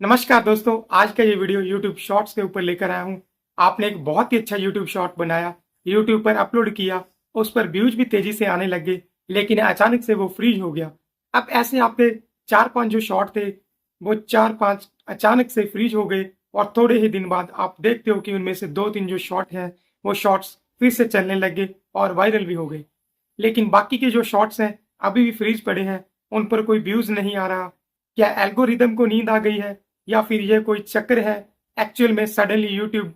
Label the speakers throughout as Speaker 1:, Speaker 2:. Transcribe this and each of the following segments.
Speaker 1: नमस्कार दोस्तों, आज का ये वीडियो YouTube शॉर्ट्स के ऊपर लेकर आया हूँ। आपने एक बहुत ही अच्छा YouTube शॉर्ट बनाया, YouTube पर अपलोड किया, उस पर व्यूज भी तेजी से आने लग गए, लेकिन अचानक से वो फ्रीज हो गया। अब ऐसे आपके 4-5 जो शॉर्ट थे, वो 4-5 अचानक से फ्रीज हो गए और थोड़े ही दिन बाद आप देखते हो कि उनमें से 2-3 जो शॉर्ट हैं, वो शॉर्ट्स फिर से चलने लग गए और वायरल भी हो गए। लेकिन बाकी के जो शॉर्ट्स हैं, अभी भी फ्रीज पड़े हैं, उन पर कोई व्यूज नहीं आ रहा। क्या एल्गोरिदम को नींद आ गई है? या फिर ये कोई चक्र है? एक्चुअल में सडनली यूट्यूब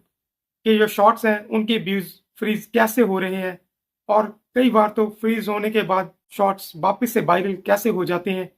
Speaker 1: के जो शॉर्ट्स हैं उनके व्यूज फ्रीज कैसे हो रहे हैं? और कई बार तो फ्रीज होने के बाद शॉर्ट्स वापस से वायरल कैसे हो जाते हैं?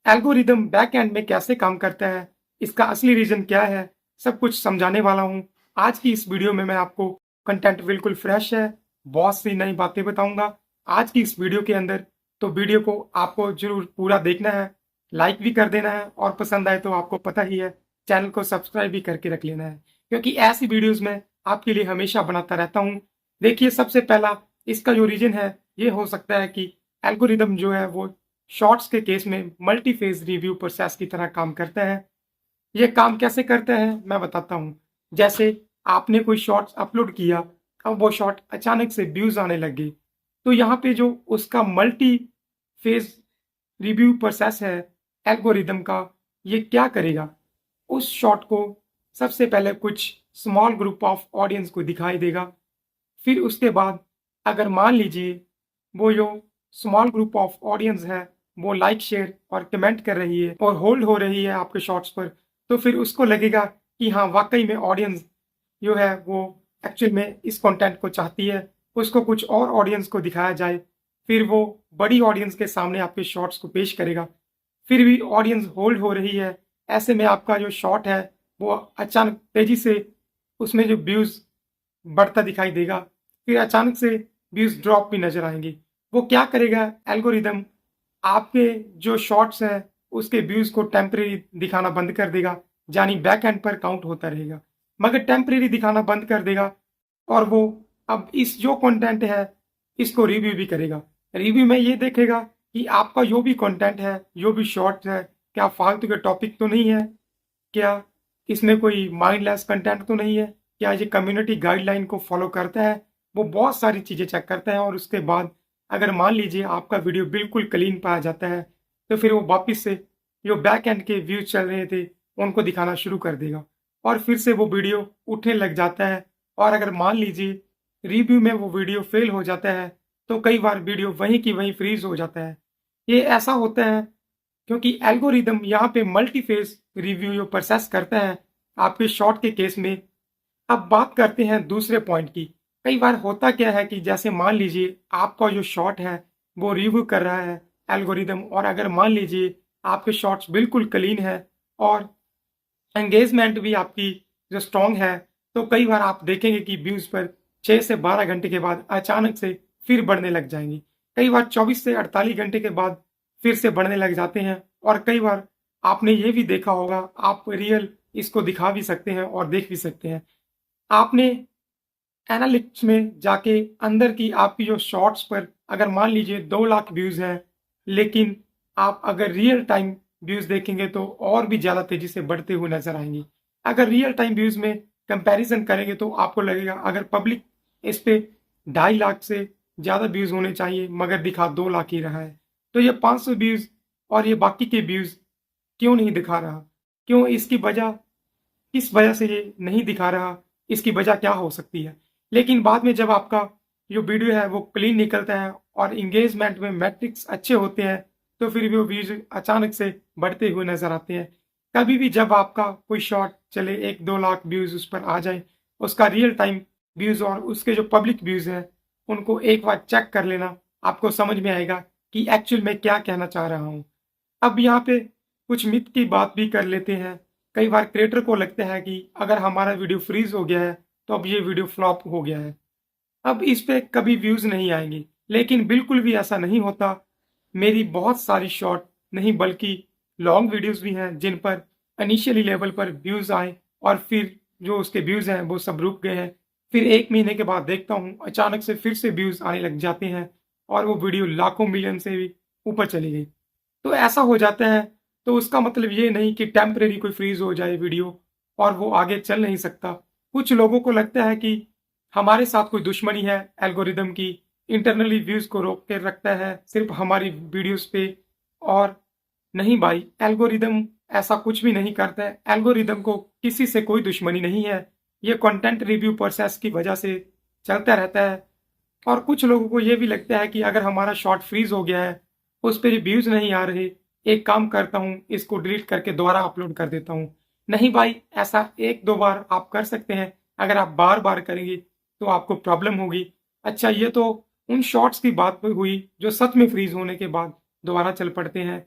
Speaker 1: एल्गोरिदम बैक एंड में कैसे काम करता है? इसका असली रीजन क्या है? सब कुछ समझाने वाला हूँ। आज की इस वीडियो में मैं आपको कंटेंट बिल्कुल फ्रेश है, बहुत सी नई बातें बताऊंगा आज की इस वीडियो के अंदर। तो वीडियो को आपको जरूर पूरा देखना है, लाइक भी कर देना है और पसंद आए तो आपको पता ही है, चैनल को सब्सक्राइब भी करके रख लेना है, क्योंकि ऐसी वीडियोस में आपके लिए हमेशा बनाता रहता हूँ। देखिए, सबसे पहला इसका जो रीजन है, ये हो सकता है कि एल्गोरिदम जो है वो शॉर्ट्स के केस में मल्टी फेज रिव्यू प्रोसेस की तरह काम करता है। ये काम कैसे करता है मैं बताता हूँ। जैसे आपने कोई शॉर्ट्स अपलोड किया, अब वो शॉर्ट अचानक से व्यूज आने लग गए, तो यहाँ पे जो उसका मल्टी फेज रिव्यू प्रोसेस है एल्गोरिदम का, ये क्या करेगा, उस शॉट को सबसे पहले कुछ स्मॉल ग्रुप ऑफ ऑडियंस को दिखाई देगा। फिर उसके बाद अगर मान लीजिए वो जो स्मॉल ग्रुप ऑफ ऑडियंस है वो लाइक शेयर और कमेंट कर रही है और होल्ड हो रही है आपके शॉर्ट्स पर, तो फिर उसको लगेगा कि हाँ, वाकई में ऑडियंस जो है वो एक्चुअल में इस कंटेंट को चाहती है, उसको कुछ और ऑडियंस को दिखाया जाए। फिर वो बड़ी ऑडियंस के सामने आपके शॉर्ट्स को पेश करेगा। फिर भी ऑडियंस होल्ड हो रही है, ऐसे में आपका जो शॉट है वो अचानक तेजी से उसमें जो व्यूज बढ़ता दिखाई देगा। फिर अचानक से व्यूज ड्रॉप भी नजर आएंगे। वो क्या करेगा एल्गोरिदम, आपके जो शॉर्ट्स हैं उसके व्यूज को टेम्परेरी दिखाना बंद कर देगा, यानी बैक एंड पर काउंट होता रहेगा, मगर टेम्परेरी दिखाना बंद कर देगा। और वो अब इस जो कंटेंट है इसको रिव्यू भी करेगा। रिव्यू में ये देखेगा कि आपका जो भी कंटेंट है, जो भी शॉर्ट है, क्या फालतू के टॉपिक तो नहीं है, क्या इसमें कोई माइंडलेस कंटेंट तो नहीं है, क्या ये कम्युनिटी गाइडलाइन को फॉलो करता है। वो बहुत सारी चीज़ें चेक करता है और उसके बाद अगर मान लीजिए आपका वीडियो बिल्कुल क्लीन पाया जाता है, तो फिर वो वापस से जो बैक एंड के व्यूज चल रहे थे उनको दिखाना शुरू कर देगा और फिर से वो वीडियो उठने लग जाता है। और अगर मान लीजिए रिव्यू में वो वीडियो फेल हो जाता है, तो कई बार वीडियो वहीं की वहीं फ्रीज हो जाता है। ये ऐसा होता है क्योंकि एल्गोरिदम यहाँ पे मल्टी फेज रिव्यू जो प्रोसेस करता है आपके शॉर्ट के केस में। अब बात करते हैं दूसरे पॉइंट की। कई बार होता क्या है कि जैसे मान लीजिए आपका जो शॉर्ट है वो रिव्यू कर रहा है एल्गोरिदम, और अगर मान लीजिए आपके शॉर्ट्स बिल्कुल क्लीन है और एंगेजमेंट भी आपकी जो स्ट्रॉन्ग है, तो कई बार आप देखेंगे कि व्यूज पर 6 से 12 घंटे के बाद अचानक से फिर बढ़ने लग जाएंगी। कई बार 24 से 48 घंटे के बाद फिर से बढ़ने लग जाते हैं। और कई बार आपने ये भी देखा होगा, आप रियल इसको दिखा भी सकते हैं और देख भी सकते हैं। आपने एनालिटिक्स में जाके अंदर की आपकी जो शॉर्ट्स पर अगर मान लीजिए 2 लाख व्यूज हैं, लेकिन आप अगर रियल टाइम व्यूज देखेंगे तो और भी ज़्यादा तेजी से बढ़ते हुए नजर आएंगे। अगर रियल टाइम व्यूज में कंपैरिजन करेंगे तो आपको लगेगा अगर पब्लिक इस पे 2.5 लाख से ज़्यादा व्यूज होने चाहिए मगर दिखा 2 लाख ही रहा है, तो ये 500 व्यूज और ये बाकी के व्यूज क्यों नहीं दिखा रहा? क्यों इसकी वजह, किस वजह से ये नहीं दिखा रहा? इसकी वजह क्या हो सकती है? लेकिन बाद में जब आपका जो वीडियो है वो क्लीन निकलता है और एंगेजमेंट में मैट्रिक्स अच्छे होते हैं, तो फिर भी वो व्यूज अचानक से बढ़ते हुए नजर आते हैं। कभी भी जब आपका कोई शॉर्ट चले 1-2 लाख व्यूज उस पर आ जाए, उसका रियल टाइम व्यूज और उसके जो पब्लिक व्यूज हैं उनको एक बार चेक कर लेना, आपको समझ में आएगा कि एक्चुअल में क्या कहना चाह रहा हूँ। अब यहाँ पे कुछ मिथ की बात भी कर लेते हैं। कई बार क्रिएटर को लगता है कि अगर हमारा वीडियो फ्रीज हो गया है तो अब ये वीडियो फ्लॉप हो गया है, अब इस पे कभी व्यूज नहीं आएंगे। लेकिन बिल्कुल भी ऐसा नहीं होता। मेरी बहुत सारी शॉर्ट नहीं बल्कि लॉन्ग वीडियोस भी हैं जिन पर इनिशियली लेवल पर व्यूज आए और फिर जो उसके व्यूज हैं वो सब रुक गए हैं। फिर 1 महीने के बाद देखता हूँ अचानक से फिर से व्यूज आने लग जाते हैं और वो वीडियो लाखों मिलियन से भी ऊपर चली गई। तो ऐसा हो जाता है। तो उसका मतलब ये नहीं कि टेम्परेरी कोई फ्रीज हो जाए वीडियो और वो आगे चल नहीं सकता। कुछ लोगों को लगता है कि हमारे साथ कोई दुश्मनी है एल्गोरिदम की, इंटरनली व्यूज को रोक के रखता है सिर्फ हमारी वीडियोस पे। और नहीं भाई, एल्गोरिदम ऐसा कुछ भी नहीं करता है। एल्गोरिदम को किसी से कोई दुश्मनी नहीं है, ये कंटेंट रिव्यू प्रोसेस की वजह से चलता रहता है। और कुछ लोगों को ये भी लगता है कि अगर हमारा शॉर्ट फ्रीज हो गया है, उस पे व्यूज नहीं आ रहे, एक काम करता हूँ इसको डिलीट करके दोबारा अपलोड कर देता हूँ। नहीं भाई, ऐसा एक दो बार आप कर सकते हैं, अगर आप बार बार करेंगे तो आपको प्रॉब्लम होगी। अच्छा, ये तो उन शॉर्ट्स की बात हुई जो सच में फ्रीज होने के बाद दोबारा चल पड़ते हैं।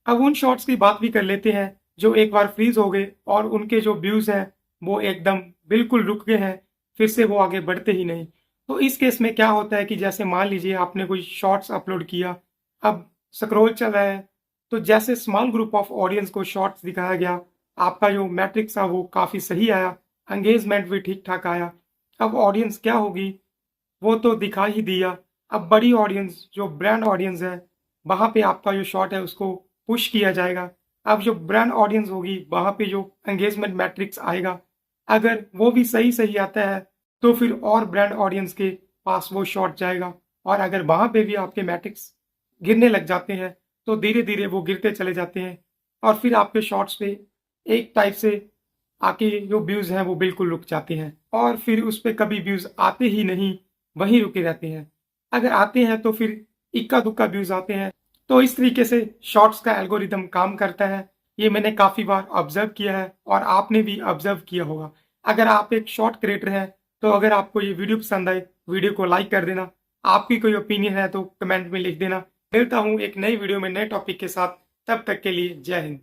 Speaker 1: अब उन शॉर्ट्स की बात भी कर लेते हैं जो एक बार फ्रीज हो गए और उनके जो व्यूज हैं वो एकदम बिल्कुल रुक गए हैं, फिर से वो आगे बढ़ते ही नहीं। तो इस केस में क्या होता है कि जैसे मान लीजिए आपने कोई शॉर्ट्स अपलोड किया, अब स्क्रॉल चल रहा है, तो जैसे स्मॉल ग्रुप ऑफ ऑडियंस को शॉर्ट्स दिखाया गया, आपका जो मैट्रिक्स था वो काफ़ी सही आया, एंगेजमेंट भी ठीक ठाक आया। अब ऑडियंस क्या होगी, वो तो दिखा ही दिया। अब बड़ी ऑडियंस जो ब्रांड ऑडियंस है, वहाँ पे आपका जो शॉट है उसको पुश किया जाएगा। अब जो ब्रांड ऑडियंस होगी वहाँ पे जो एंगेजमेंट मैट्रिक्स आएगा, अगर वो भी सही सही आता है तो फिर और ब्रांड ऑडियंस के पास वो शॉट जाएगा। और अगर वहाँ पे भी आपके मैट्रिक्स गिरने लग जाते हैं तो धीरे धीरे वो गिरते चले जाते हैं और फिर आपके शॉट्स पे एक टाइप से आके जो व्यूज़ हैं वो बिल्कुल रुक जाते हैं और फिर उस पे कभी व्यूज़ आते ही नहीं, वहीं रुके रहते हैं। अगर आते हैं तो फिर इक्का दुक्का व्यूज़ आते हैं। तो इस तरीके से शॉर्ट्स का एल्गोरिदम काम करता है। ये मैंने काफ़ी बार ऑब्जर्व किया है और आपने भी ऑब्जर्व किया होगा। अगर आप एक शॉर्ट क्रिएटर हैं तो अगर आपको ये वीडियो पसंद आए, वीडियो को लाइक कर देना। आपकी कोई ओपिनियन है तो कमेंट में लिख देना। मिलता हूँ एक नई वीडियो में नए टॉपिक के साथ, तब तक के लिए जय हिंद।